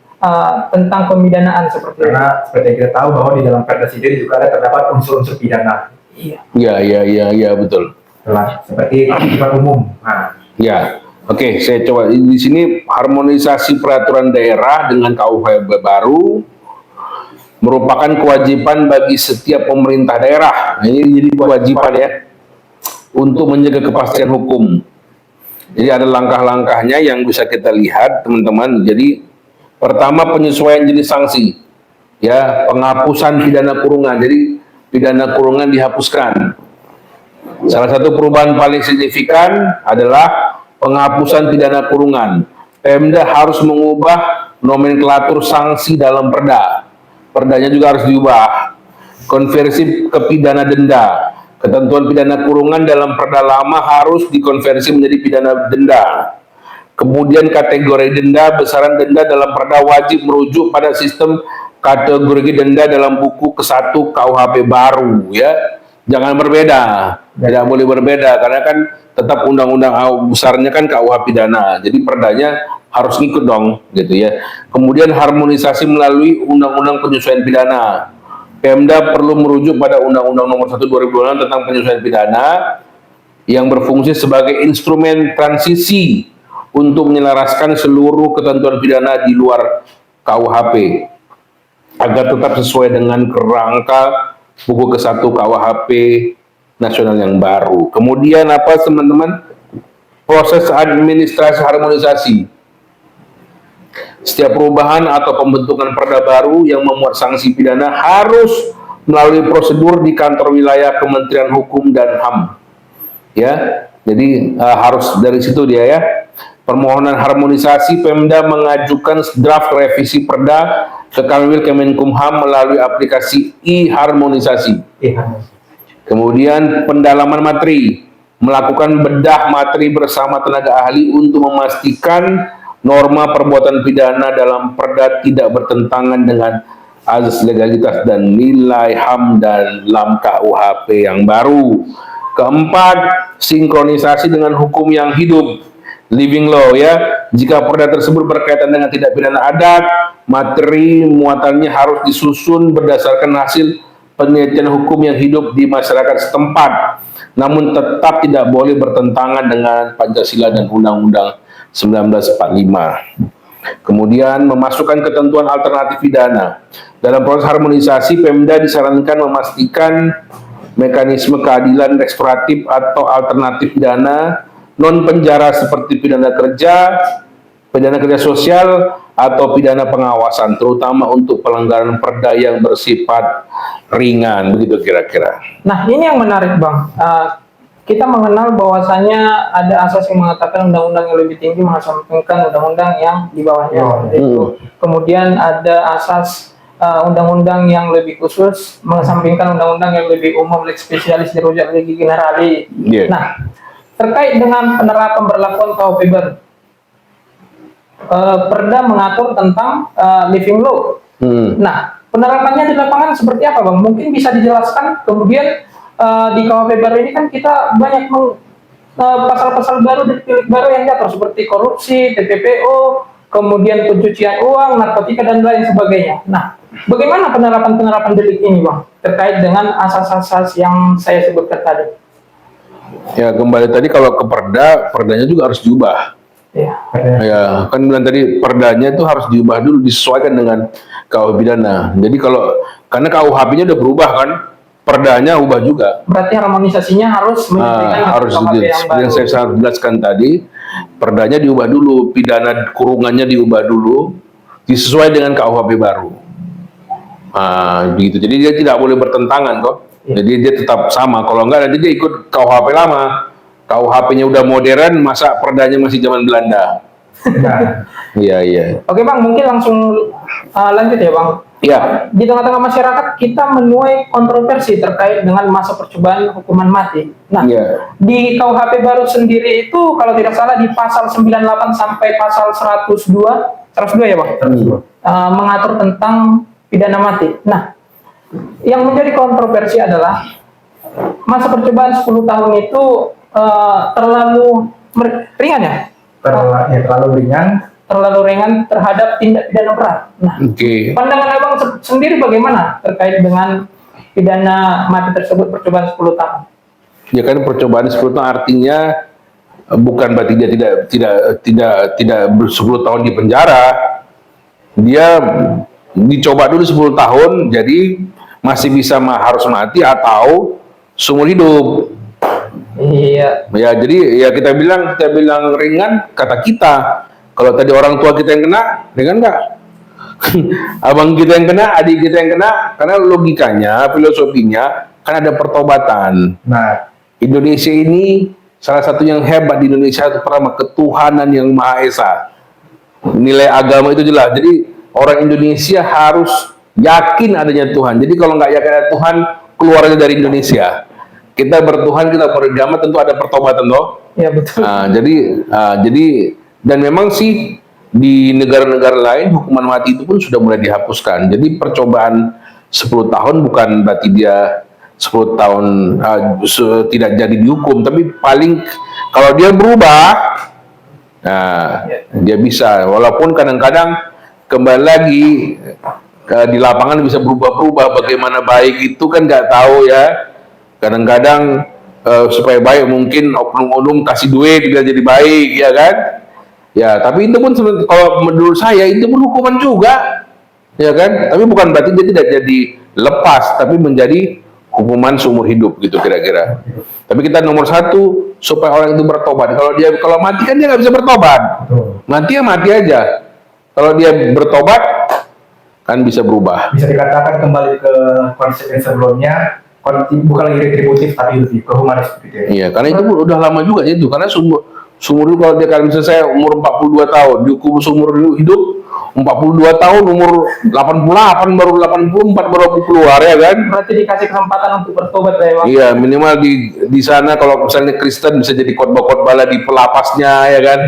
tentang pemidanaan seperti itu? Karena seperti yang kita tahu bahwa di dalam perda sendiri juga ada terdapat unsur-unsur pidana. Iya, betul. Seperti akibat umum. Nah, Ya, oke, saya coba di sini harmonisasi peraturan daerah dengan KUHP baru merupakan kewajiban bagi setiap pemerintah daerah. Nah, ini jadi kewajiban ya untuk menjaga kepastian hukum. Jadi ada langkah-langkahnya yang bisa kita lihat, teman-teman. Jadi pertama penyesuaian jenis sanksi, ya penghapusan pidana kurungan. Jadi pidana kurungan dihapuskan. Salah satu perubahan paling signifikan adalah penghapusan pidana kurungan. Pemda harus mengubah nomenklatur sanksi dalam perda. Perdanya juga harus diubah. Konversi ke pidana denda. Ketentuan pidana kurungan dalam perda lama harus dikonversi menjadi pidana denda. Kemudian kategori denda, besaran denda dalam perda wajib merujuk pada sistem kategori denda dalam buku ke-1 KUHP baru ya. Jangan berbeda, tidak boleh berbeda karena kan tetap undang-undang besarnya kan KUH pidana. Jadi perdanya harus ikut dong gitu ya. Kemudian harmonisasi melalui undang-undang penyesuaian pidana. Pemda perlu merujuk pada Undang-Undang Nomor 1 2006 tentang penyesuaian pidana yang berfungsi sebagai instrumen transisi untuk menyelaraskan seluruh ketentuan pidana di luar KUHP agar tetap sesuai dengan kerangka buku ke-1 KUHP nasional yang baru. Kemudian apa teman-teman? Proses administrasi harmonisasi. Setiap perubahan atau pembentukan perda baru yang memuat sanksi pidana harus melalui prosedur di kantor wilayah Kementerian Hukum dan HAM. Ya, jadi harus dari situ dia ya. Permohonan harmonisasi Pemda mengajukan draft revisi perda ke Kanwil Kemenkumham melalui aplikasi e-harmonisasi. Kemudian pendalaman materi, melakukan bedah materi bersama tenaga ahli untuk memastikan norma perbuatan pidana dalam perda tidak bertentangan dengan azas legalitas dan nilai HAM dan LAM KUHP yang baru. Keempat, sinkronisasi dengan hukum yang hidup, living law ya. Jika perda tersebut berkaitan dengan tindak pidana adat, materi muatannya harus disusun berdasarkan hasil penelitian hukum yang hidup di masyarakat setempat, namun tetap tidak boleh bertentangan dengan Pancasila dan Undang-Undang 1945. Kemudian memasukkan ketentuan alternatif pidana. Dalam proses harmonisasi, Pemda disarankan memastikan mekanisme keadilan restoratif atau alternatif pidana non penjara seperti pidana kerja sosial, atau pidana pengawasan, terutama untuk pelanggaran perda yang bersifat ringan, begitu kira-kira. Nah, ini yang menarik Bang. kita mengenal bahwasanya ada asas yang mengatakan undang-undang yang lebih tinggi mengesampingkan undang-undang yang di bawahnya. Seperti itu. Kemudian ada asas undang-undang yang lebih khusus mengesampingkan undang-undang yang lebih umum, lex spesialis dirujak legi generali. Iya. Nah, terkait dengan penerapan berlakuan KUHP baru, Perda mengatur tentang living law. Nah, penerapannya di lapangan seperti apa, Bang? Mungkin bisa dijelaskan. Kemudian di KUHP baru ini kan kita banyak pasal-pasal baru dan delik baru yang diatur seperti korupsi, TPPO, kemudian pencucian uang, narkotika dan lain sebagainya. Nah, bagaimana penerapan delik ini, Bang, terkait dengan asas-asas yang saya sebutkan tadi? Ya, kembali tadi kalau ke perdanya juga harus diubah. Ya. Ya, kan bilang tadi perdanya itu harus diubah dulu, disesuaikan dengan KUH pidana. Jadi karena KUHP-nya udah berubah kan, perdanya ubah juga. Berarti harmonisasinya harus Harus KUHP yang baru. yang saya jelaskan tadi, perdanya diubah dulu, pidana kurungannya diubah dulu, disesuaikan dengan KUHP baru. Begitu. Jadi dia tidak boleh bertentangan kok. Jadi dia tetap sama. Kalau enggak nanti dia ikut KUHP lama. KUHP-nya udah modern, masa perdanya masih zaman Belanda. Nah, Iya. Oke, Bang, mungkin langsung lanjut ya, Bang. Iya. Di tengah-tengah masyarakat kita menuai kontroversi terkait dengan masa percobaan hukuman mati. Nah, Iya. di KUHP baru sendiri itu kalau tidak salah di pasal 98 sampai pasal 102 ya, Bang, mengatur tentang pidana mati. Nah, yang menjadi kontroversi adalah masa percobaan 10 tahun itu terlalu ringan ya? terlalu ringan. Terlalu ringan terhadap tindak pidana berat. Nah, Oke. pandangan Abang sendiri bagaimana terkait dengan pidana mati tersebut percobaan 10 tahun? Ya kan percobaan 10 tahun artinya bukan berarti dia tidak 10 tahun di penjara. Dia dicoba dulu 10 tahun, jadi masih bisa harus mati atau seumur hidup. Iya. Ya, jadi ya kita bilang ringan kata kita. Kalau tadi orang tua kita yang kena, ringan nggak? Abang kita yang kena, adik kita yang kena, karena logikanya, filosofinya kan ada pertobatan. Nah, Indonesia ini salah satu yang hebat di Indonesia itu pertama ketuhanan yang Maha Esa. Nilai agama itu jelas. Jadi orang Indonesia harus yakin adanya Tuhan. Jadi kalau nggak yakin ada Tuhan, keluarnya dari Indonesia. Kita bertuhan, kita beragama, tentu ada pertobatan toh. Ya, betul. Jadi dan memang sih di negara-negara lain hukuman mati itu pun sudah mulai dihapuskan. Jadi percobaan 10 tahun bukan berarti dia 10 tahun tidak jadi dihukum, tapi paling kalau dia berubah, dia bisa. Walaupun kadang-kadang kembali lagi di lapangan bisa berubah-ubah. Bagaimana baik itu kan nggak tahu ya. Kadang-kadang supaya baik mungkin oknum-oknum kasih duit biar jadi baik, ya kan? Ya, tapi itu pun kalau menurut saya itu pun hukuman juga, ya kan? Tapi bukan berarti dia tidak jadi lepas, tapi menjadi hukuman seumur hidup gitu kira-kira. Tapi kita nomor satu supaya orang itu bertobat. Kalau mati kan dia nggak bisa bertobat. Mati ya mati aja. Kalau dia bertobat kan bisa berubah. bisa dikatakan kembali ke konsep yang sebelumnya, bukan lagi retributif tapi lebih ke humanis gitu ya. Iya, karena itu udah lama juga itu. Karena seumur hidup kalau dia kan misalnya saya umur 42 tahun, dihukum seumur hidup 42 tahun, umur 88 baru 84 baru keluar ya kan? Berarti dikasih kesempatan untuk bertobat ya, Bang. Iya, minimal di sana kalau misalnya Kristen bisa jadi khotbah-khotbah di pelapasnya ya kan?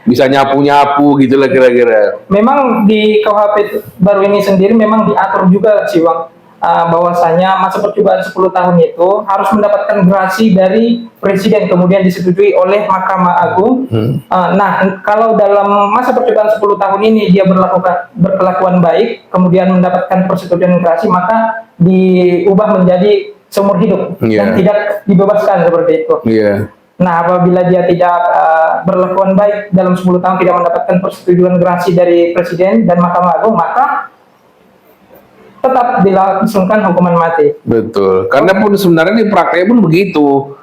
Bisa nyapu-nyapu gitu lah kira-kira. Memang di KUHP baru ini sendiri memang diatur juga sih, Bang, bahwasanya masa percobaan 10 tahun itu harus mendapatkan gerasi dari presiden kemudian disetujui oleh Mahkamah Agung. Nah, kalau dalam masa percobaan 10 tahun ini dia berkelakuan baik kemudian mendapatkan persetujuan gerasi, maka diubah menjadi seumur hidup dan tidak dibebaskan seperti itu. Nah, apabila dia tidak berlakuan baik dalam 10 tahun tidak mendapatkan persetujuan gerasi dari presiden dan Mahkamah Agung, maka tetap dilangsungkan hukuman mati. Betul. Karena pun sebenarnya di prakteknya pun begitu.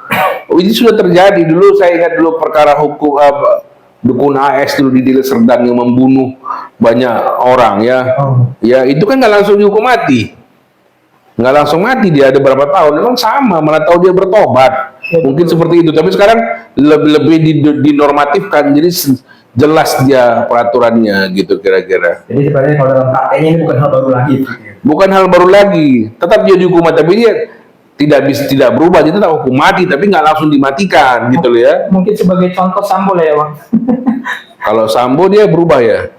Ini sudah terjadi dulu. Saya ingat dulu perkara hukum dukun AS dulu di Deli Serdang yang membunuh banyak orang ya. Ya itu kan nggak langsung dihukum mati. Nggak langsung mati, dia ada berapa tahun. Memang sama, malah tahu dia bertobat. Mungkin seperti itu. Tapi sekarang lebih dinormatifkan, jadi jelas dia peraturannya gitu kira-kira. Jadi sebenarnya kalau dalam prakteknya ini bukan hal baru lagi. Bukan hal baru lagi. Tetap dia dihukum mati, tapi dia tidak berubah. Dia tetap hukum mati, tapi nggak langsung dimatikan gitu loh ya. Mungkin sebagai contoh Sambo lah ya Bang. Kalau Sambo dia berubah ya.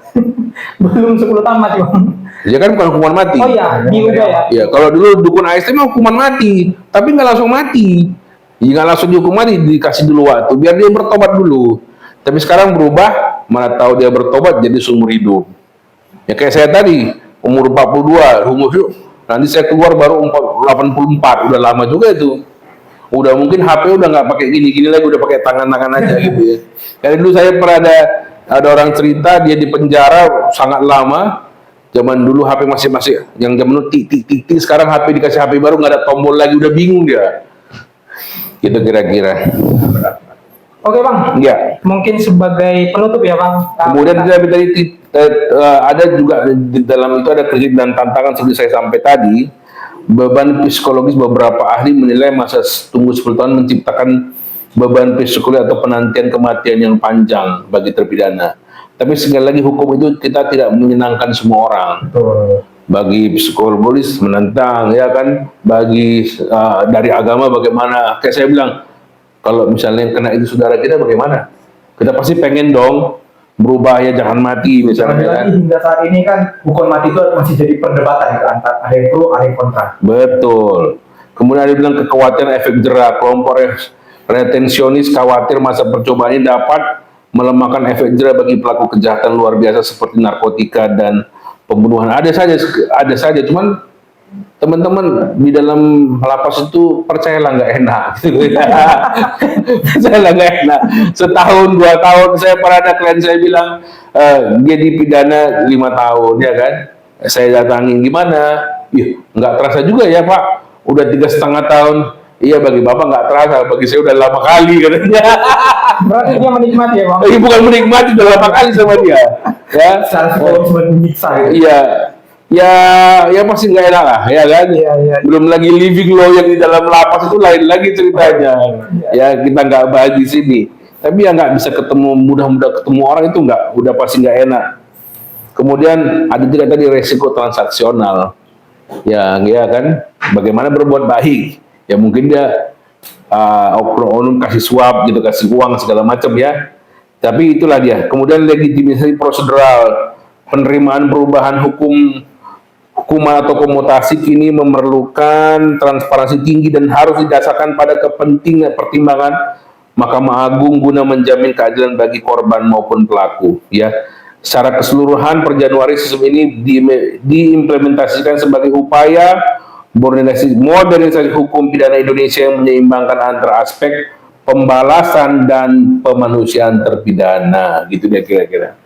Belum 10 tahun mati Bang. Dia kan bukan hukuman mati. Oh iya, diubah ya. Ya, kalau dulu dukun AST mah hukuman mati, tapi nggak langsung mati. Ya, nggak langsung dihukum mati, dikasih dulu waktu biar dia bertobat dulu. Tapi sekarang berubah, mana tahu dia bertobat jadi seumur hidup. Ya kayak saya tadi, umur 42, umur hidup. Nanti saya keluar baru 84, udah lama juga itu. Udah mungkin HP udah nggak pakai gini-gini lagi, udah pakai tangan-tangan aja gitu ya. Karena dulu saya pernah ada orang cerita dia di penjara sangat lama. Zaman dulu HP masih yang zaman dulu tik, sekarang HP dikasih HP baru nggak ada tombol lagi, udah bingung dia. Gitu kira-kira. Oke Bang, Ya. mungkin sebagai penutup ya Bang. Kemudian tadi ada juga di dalam itu ada kritik dan tantangan seperti saya sampai tadi. Beban psikologis beberapa ahli menilai masa tunggu 10 tahun menciptakan beban psikologis atau penantian kematian yang panjang bagi terpidana. Tapi sekali lagi hukum itu kita tidak menyenangkan semua orang. Betul. Bagi psikologis menentang ya kan, bagi dari agama bagaimana? Kayak saya bilang, kalau misalnya kena itu saudara kita bagaimana? Kita pasti pengen dong berubah ya, jangan mati misalnya kan. Lagi hingga saat ini kan hukuman mati itu masih jadi perdebatan ya, antara ada yang pro ada yang kontra. Betul. Kemudian ada bilang kekhawatiran efek jerah, kelompok retensionis khawatir masa percobaan ini dapat melemahkan efek jerah bagi pelaku kejahatan luar biasa seperti narkotika dan pembunuhan. Ada saja, cuman teman-teman di dalam lapas itu percayalah nggak enak gitu ya. Percayalah nggak enak. Setahun 2 tahun saya pernah ada klien saya bilang dia dipidana 5 tahun ya kan. Saya datangin gimana? Ih, nggak terasa juga ya Pak. Udah 3,5 tahun. Iya, bagi Bapak nggak terasa, bagi saya udah lama kali katanya. Berarti dia menikmati ya Bang. Bukan menikmati, udah lama kali sama dia. Ya. Secara psikologis menyiksa gitu. Iya. Ya pasti nggak enak lah, ya kan? Iya. Belum lagi living law yang di dalam lapas itu lain lagi ceritanya. Ya kita nggak bahas di sini. Tapi ya nggak bisa ketemu mudah-mudah ketemu orang itu udah pasti nggak enak. Kemudian ada juga tadi resiko transaksional. Ya kan, bagaimana berbuat baik? Ya mungkin dia oknum kasih suap gitu, kasih uang segala macam ya. Tapi itulah dia. Kemudian legitimasi prosedural, penerimaan perubahan hukuman atau komutasi kini memerlukan transparansi tinggi dan harus didasarkan pada kepentingan pertimbangan Mahkamah Agung guna menjamin keadilan bagi korban maupun pelaku. Ya, secara keseluruhan per Januari sistem ini diimplementasikan sebagai upaya modernisasi hukum pidana Indonesia yang menyeimbangkan antara aspek pembalasan dan pemanusiaan terpidana. Gitu dia kira-kira.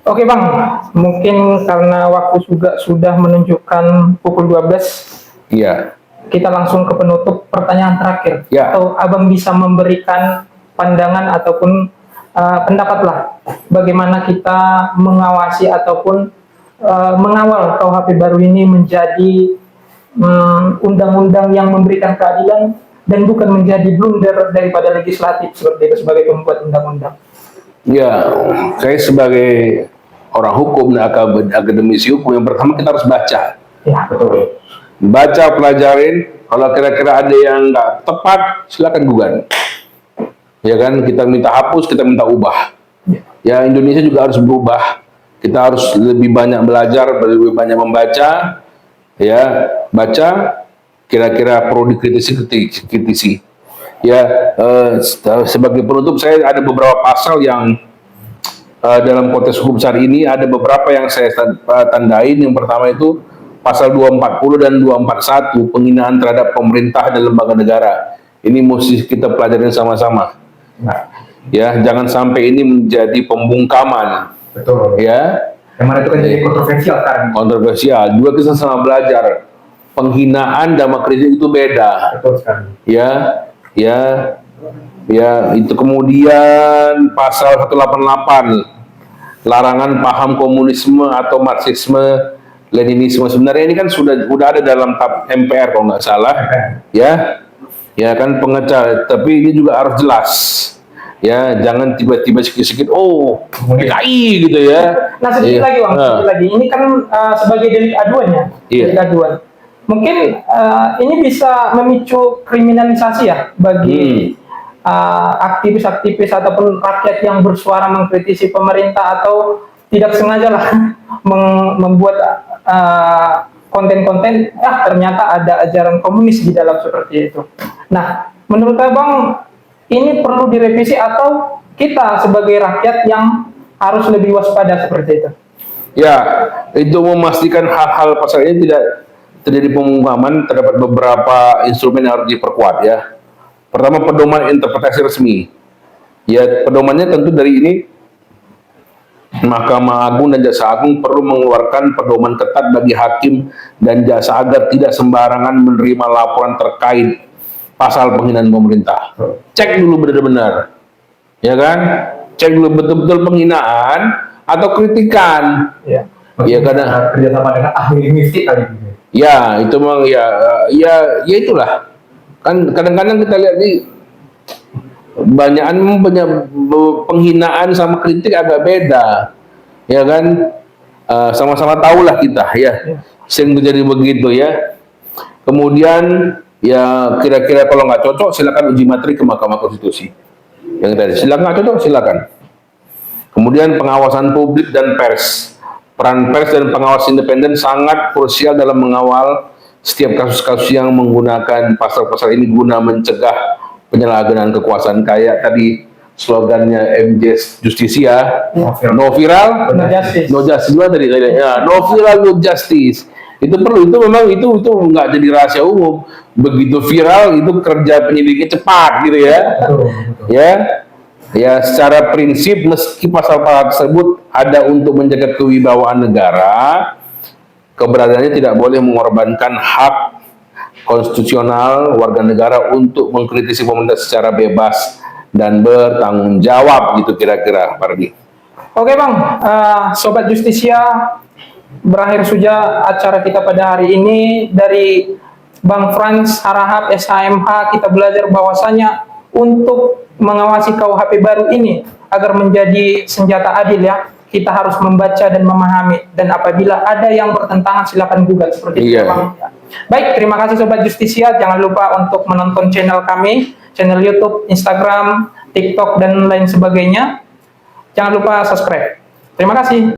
Oke Bang, mungkin karena waktu juga sudah menunjukkan pukul 12, Iya. kita langsung ke penutup pertanyaan terakhir. Ya. Atau Abang bisa memberikan pandangan ataupun pendapat lah, bagaimana kita mengawasi ataupun mengawal KUHP baru ini menjadi undang-undang yang memberikan keadilan dan bukan menjadi blunder daripada legislatif seperti itu sebagai pembuat undang-undang. Ya, saya sebagai orang hukum dan akademisi hukum, yang pertama kita harus baca. Ya, betul. Baca, pelajarin. Kalau kira-kira ada yang nggak tepat, silakan gugat. Ya kan, kita minta hapus, kita minta ubah. Ya, Indonesia juga harus berubah. Kita harus lebih banyak belajar, lebih banyak membaca. Ya, baca. Kira-kira perlu dikritisi. Ya, sebagai penutup saya ada beberapa pasal yang dalam konteks hukum besar ini ada beberapa yang saya tandain. Yang pertama itu pasal 240 dan 241 penghinaan terhadap pemerintah dan lembaga negara. Ini mesti kita pelajarin sama-sama. Nah, ya, jangan sampai ini menjadi pembungkaman. Betul. Ya. Yang mana itu kan jadi kontroversial kan. Kontroversial. Juga kita sama belajar. Penghinaan dan kritik itu beda. Betul sekali. Ya, itu kemudian pasal 188 larangan paham komunisme atau marxisme leninisme. Sebenarnya ini kan sudah ada dalam MPR kalau nggak salah, ya. ya kan pengecar, tapi ini juga harus jelas. Ya, jangan tiba-tiba sikit-sikit, oh, PKI gitu ya. Nah, sedikit Iya. lagi Bang, sedikit lagi. Ini kan sebagai delik aduan ya, Iya. delik aduan. Mungkin ini bisa memicu kriminalisasi ya bagi aktivis-aktivis ataupun rakyat yang bersuara mengkritisi pemerintah atau tidak sengaja lah membuat konten-konten, ternyata ada ajaran komunis di dalam seperti itu. Nah, menurut Abang ini perlu direvisi atau kita sebagai rakyat yang harus lebih waspada seperti itu? Ya, itu memastikan hal-hal pasal ini tidak terjadi pemungkaman. Terdapat beberapa instrumen yang harus diperkuat ya. Pertama, pedoman interpretasi resmi. Ya, pedomannya tentu dari ini Mahkamah Agung dan Jaksa Agung perlu mengeluarkan pedoman ketat bagi hakim dan jaksa agar tidak sembarangan menerima laporan terkait pasal penghinaan pemerintah. Cek dulu benar-benar, ya kan? Cek dulu betul-betul penghinaan atau kritikan. Ya. Ya, kadang kerjasama dengan ahli linguistik kali gitu. ya itu memang ya itulah. Kan kadang-kadang kita lihat nih banyakan punya penghinaan sama kritik agak beda, ya kan? Sama-sama tahulah kita ya, sering terjadi begitu ya. Kemudian ya kira-kira kalau nggak cocok silakan uji materi ke Mahkamah Konstitusi. Yang tadi silakan, nggak cocok silakan. Kemudian pengawasan publik dan pers, peran pers dan pengawas independen sangat krusial dalam mengawal setiap kasus-kasus yang menggunakan pasal-pasal ini guna mencegah penyalahgunaan kekuasaan. Kayak tadi slogannya MJ Justisia, no viral, No justice. no justice. Gimana tadi? Ya, no viral, no justice. Itu perlu, itu memang itu nggak jadi rahasia umum. Begitu viral itu kerja penyidiknya cepat gitu ya. Betul. Ya, secara prinsip meski pasal-pasal tersebut ada untuk menjaga kewibawaan negara, keberadaannya tidak boleh mengorbankan hak konstitusional warga negara untuk mengkritisi pemerintah secara bebas dan bertanggung jawab gitu kira-kira, Pak Rudi. Oke Bang, Sobat Justisia, berakhir sudah acara kita pada hari ini. Dari Bang Frans Harahap SHMH kita belajar bahwasanya untuk mengawasi KUHP baru ini agar menjadi senjata adil ya, kita harus membaca dan memahami, dan apabila ada yang bertentangan silakan gugat seperti itu Bang. Baik, terima kasih Sobat Justisia. Jangan lupa untuk menonton channel kami, channel YouTube, Instagram, TikTok dan lain sebagainya. Jangan lupa subscribe. Terima kasih.